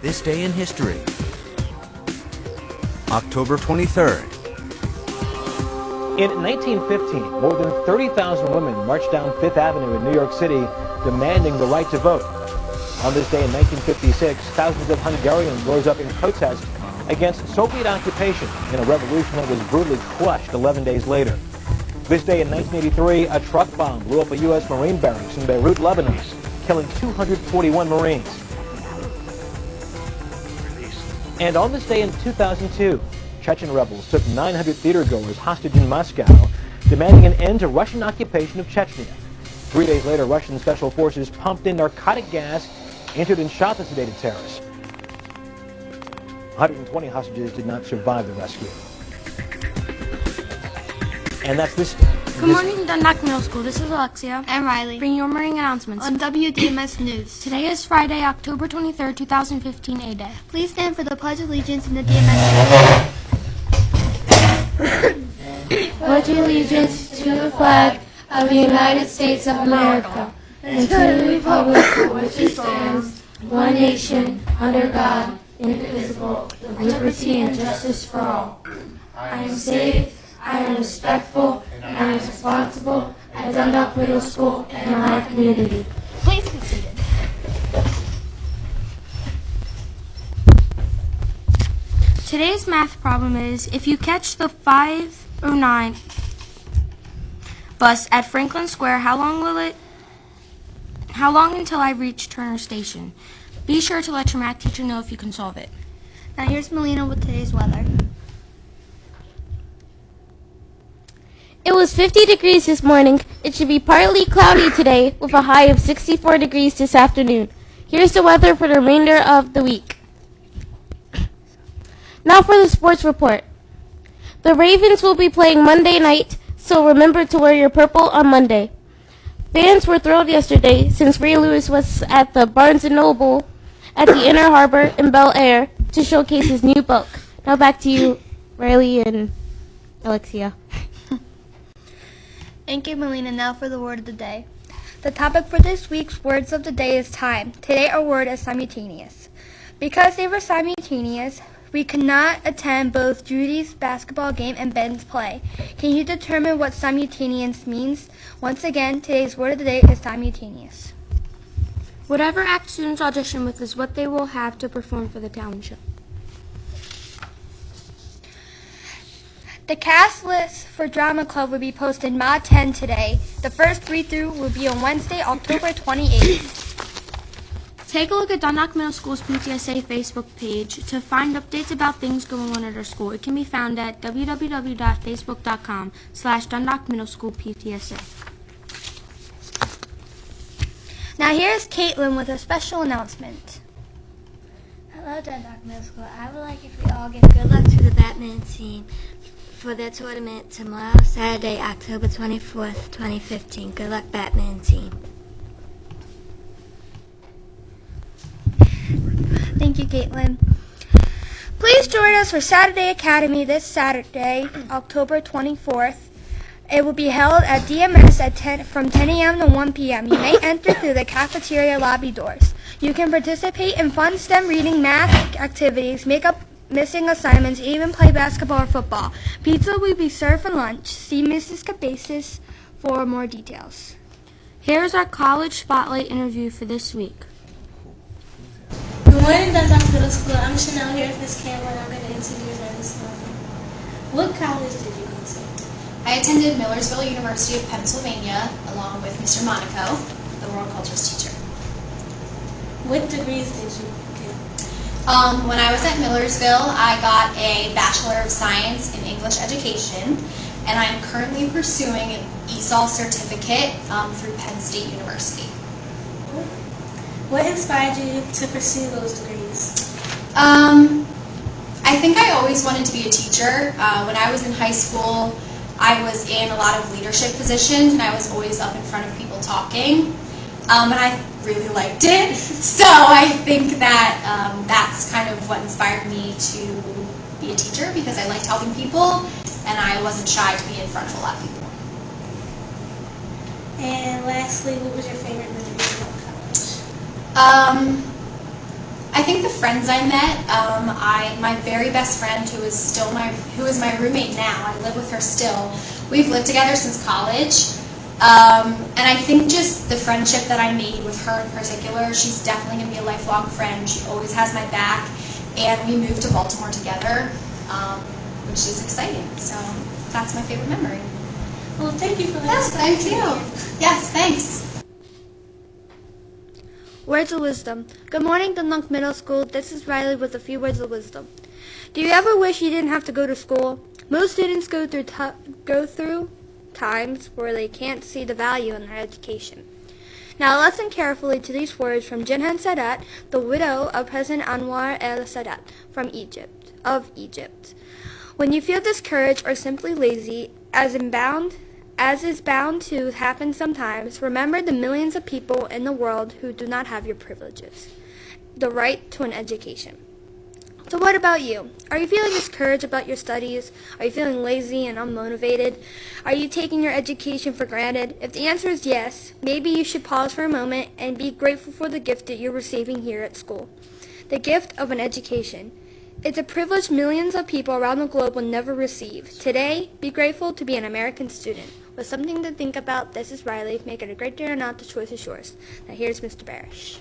This day in history. October 23rd. In 1915, more than 30,000 women marched down Fifth Avenue in New York City demanding the right to vote. On this day in 1956, thousands of Hungarians rose up in protest against Soviet occupation in a revolution that was brutally crushed 11 days later. This day in 1983, a truck bomb blew up a U.S. Marine barracks in Beirut, Lebanon, killing 241 Marines. And on this day in 2002, Chechen rebels took 900 theatergoers hostage in Moscow, demanding an end to Russian occupation of Chechnya. 3 days later, Russian special forces pumped in narcotic gas, entered and shot the sedated terrorists. 120 hostages did not survive the rescue. And that's this. Good morning, Dundalk Middle School. This is Alexia and Riley bringing your morning announcements on WDMS News. Today is Friday, October 23rd, 2015, A-Day. Please stand for the Pledge of Allegiance in the DMS. Pledge allegiance to the flag of the United States of America and to the republic for which it stands, one nation, under God, indivisible, with liberty and justice for all. I am safe, I am respectful, and I am responsible at Dundalk Middle School and our community. Please be seated. Today's math problem is, if you catch the 509 bus at Franklin Square, how long until I reach Turner Station? Be sure to let your math teacher know if you can solve it. Now here's Melina with today's weather. It was 50 degrees this morning. It should be partly cloudy today with a high of 64 degrees this afternoon. Here's the weather for the remainder of the week. Now for the sports report. The Ravens will be playing Monday night, so remember to wear your purple on Monday. Fans were thrilled yesterday since Ray Lewis was at the Barnes & Noble at the Inner Harbor in Bel Air to showcase his new book. Now back to you, Riley and Alexia. Thank you, Melina. Now for the word of the day. The topic for this week's words of the day is time. Today our word is simultaneous. Because they were simultaneous, we could not attend both Judy's basketball game and Ben's play. Can you determine what simultaneous means? Once again, today's word of the day is simultaneous. Whatever act students audition with is what they will have to perform for the talent show. The cast list for Drama Club will be posted Mod 10 today. The first read-through will be on Wednesday, October 28th. Take a look at Dundalk Middle School's PTSA Facebook page to find updates about things going on at our school. It can be found at www.facebook.com/Dundalk Middle School PTSA. Now here's Caitlin with a special announcement. Hello, Dundalk Middle School. I would like if we all give good luck to the badminton team for their tournament tomorrow, Saturday, October 24th, 2015. Good luck, badminton team. Thank you, Caitlin. Please join us for Saturday Academy this Saturday, October 24th. It will be held at DMS from 10 a.m. to 1 p.m. You may enter through the cafeteria lobby doors. You can participate in fun STEM reading, math activities, make up missing assignments, even play basketball or football. Pizza will be served for lunch. See Mrs. Cabasis for more details. Here's our college spotlight interview for this week. Good morning, Dundalk Middle School. I'm Chanel here with Miss Campbell, and I'm going to interview you this morning. What college did you go to? I attended Millersville University of Pennsylvania along with Mr. Monaco, the world cultures teacher. What degrees did you get? When I was at Millersville, I got a Bachelor of Science in English Education, and I'm currently pursuing an ESOL certificate through Penn State University. What inspired you to pursue those degrees? I think I always wanted to be a teacher. When I was in high school, I was in a lot of leadership positions, and I was always up in front of people talking, and I really liked it. So I think that that's kind of what inspired me to be a teacher, because I liked helping people, and I wasn't shy to be in front of a lot of people. And lastly, what was your favorite memory about college? I think think the friends I met, my very best friend, who is my roommate now, I live with her still. We've lived together since college, and I think just the friendship that I made with her in particular, she's definitely going to be a lifelong friend. She always has my back, and we moved to Baltimore together, which is exciting. So that's my favorite memory. Well, thank you for that. Yes, thank you. Yes, thanks. Words of wisdom. Good morning, Dundalk Middle School. This is Riley with a few words of wisdom. Do you ever wish you didn't have to go to school? Most students go through times where they can't see the value in their education. Now listen carefully to these words from Jinhan Sadat, the widow of President Anwar el-Sadat of Egypt. When you feel discouraged or simply lazy, as is bound to happen sometimes, remember the millions of people in the world who do not have your privileges, the right to an education. So what about you? Are you feeling discouraged about your studies? Are you feeling lazy and unmotivated? Are you taking your education for granted? If the answer is yes, maybe you should pause for a moment and be grateful for the gift that you're receiving here at school. The gift of an education. It's a privilege millions of people around the globe will never receive. Today, be grateful to be an American student. With something to think about, this is Riley. Make it a great day or not, the choice is yours. Now here's Mr. Barish.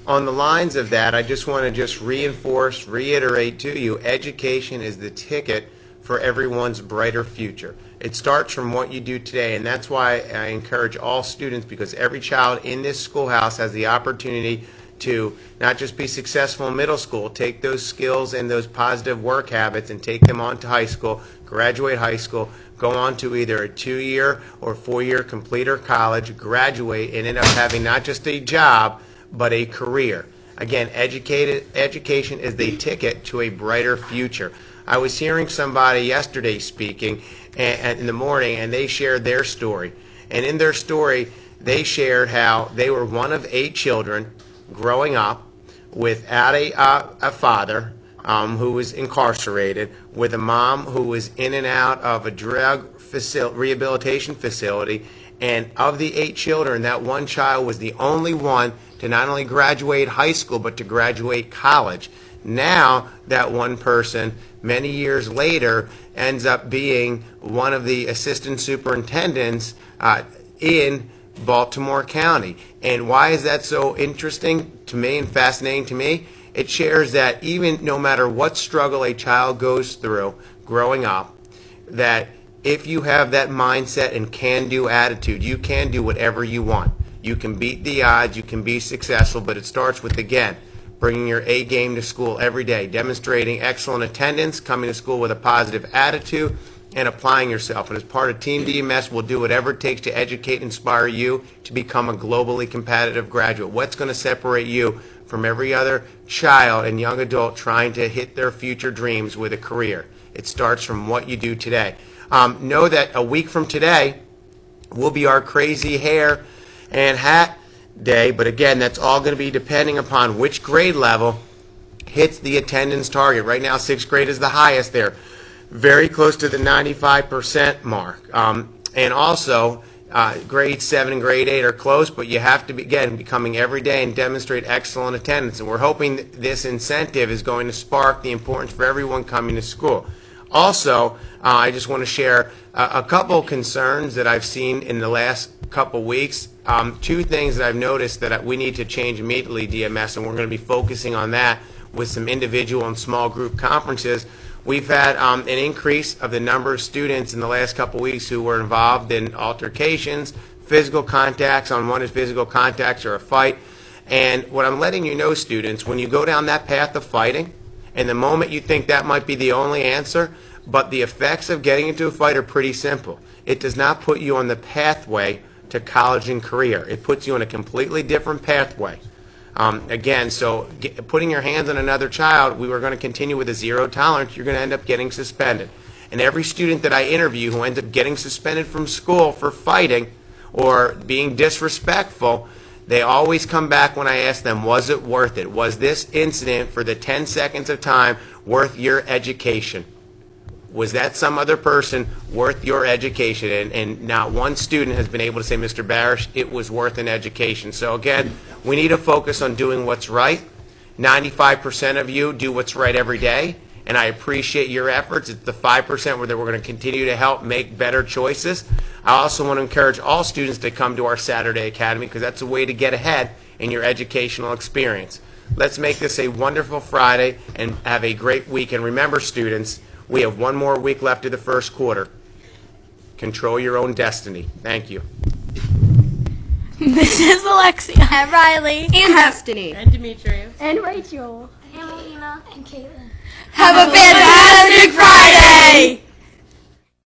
On the lines of that, I just want to reiterate to you, education is the ticket for everyone's brighter future. It starts from what you do today, and that's why I encourage all students, because every child in this schoolhouse has the opportunity to not just be successful in middle school, take those skills and those positive work habits and take them on to high school, graduate high school, go on to either a 2-year or 4-year completer college, graduate, and end up having not just a job, but a career. Again, education is the ticket to a brighter future. I was hearing somebody yesterday speaking in the morning, and they shared their story. And in their story, they shared how they were one of 8 children growing up without a father who was incarcerated, with a mom who was in and out of a drug rehabilitation facility, and of the 8 children, that one child was the only one to not only graduate high school but to graduate college. Now that one person, many years later, ends up being one of the assistant superintendents in Baltimore County. And why is that so interesting to me and fascinating to me? It shares that even no matter what struggle a child goes through growing up, that if you have that mindset and can-do attitude, you can do whatever you want. You can beat the odds, you can be successful, but it starts with, again, bringing your A game to school every day, demonstrating excellent attendance, coming to school with a positive attitude, and applying yourself. And as part of Team DMS, we'll do whatever it takes to educate and inspire you to become a globally competitive graduate. What's going to separate you from every other child and young adult trying to hit their future dreams with a career? It starts from what you do today. Know that a week from today will be our crazy hair and hat day, but again, that's all going to be depending upon which grade level hits the attendance target. Right now, 6th grade is the highest there, very close to the 95% mark. And also, grade 7 and grade 8 are close, but you have to be, again, be coming every day and demonstrate excellent attendance. And we're hoping that this incentive is going to spark the importance for everyone coming to school. Also, I just want to share a couple concerns that I've seen in the last couple weeks. 2 things that I've noticed that we need to change immediately, DMS, and we're going to be focusing on that with some individual and small group conferences. We've had an increase of the number of students in the last couple weeks who were involved in altercations, physical contacts, unwanted physical contacts or a fight. And what I'm letting you know, students, when you go down that path of fighting, and the moment you think that might be the only answer, but the effects of getting into a fight are pretty simple. It does not put you on the pathway to college and career. It puts you on a completely different pathway. Again, so putting your hands on another child, we were going to continue with a 0 tolerance. You're going to end up getting suspended. And every student that I interview who ends up getting suspended from school for fighting or being disrespectful, they always come back when I ask them, was it worth it? Was this incident for the 10 seconds of time worth your education? Was that some other person worth your education? And not one student has been able to say, Mr. Barish, it was worth an education. So again, we need to focus on doing what's right, 95% of you do what's right every day, and I appreciate your efforts. It's the 5% where we're going to continue to help make better choices. I also want to encourage all students to come to our Saturday Academy because that's a way to get ahead in your educational experience. Let's make this a wonderful Friday and have a great week. And remember, students, we have one more week left of the first quarter. Control your own destiny. Thank you. This is Alexia. And Riley. And Destiny. And Demetrius. And Rachel. And Melina. And Caitlin. Have a fantastic Friday!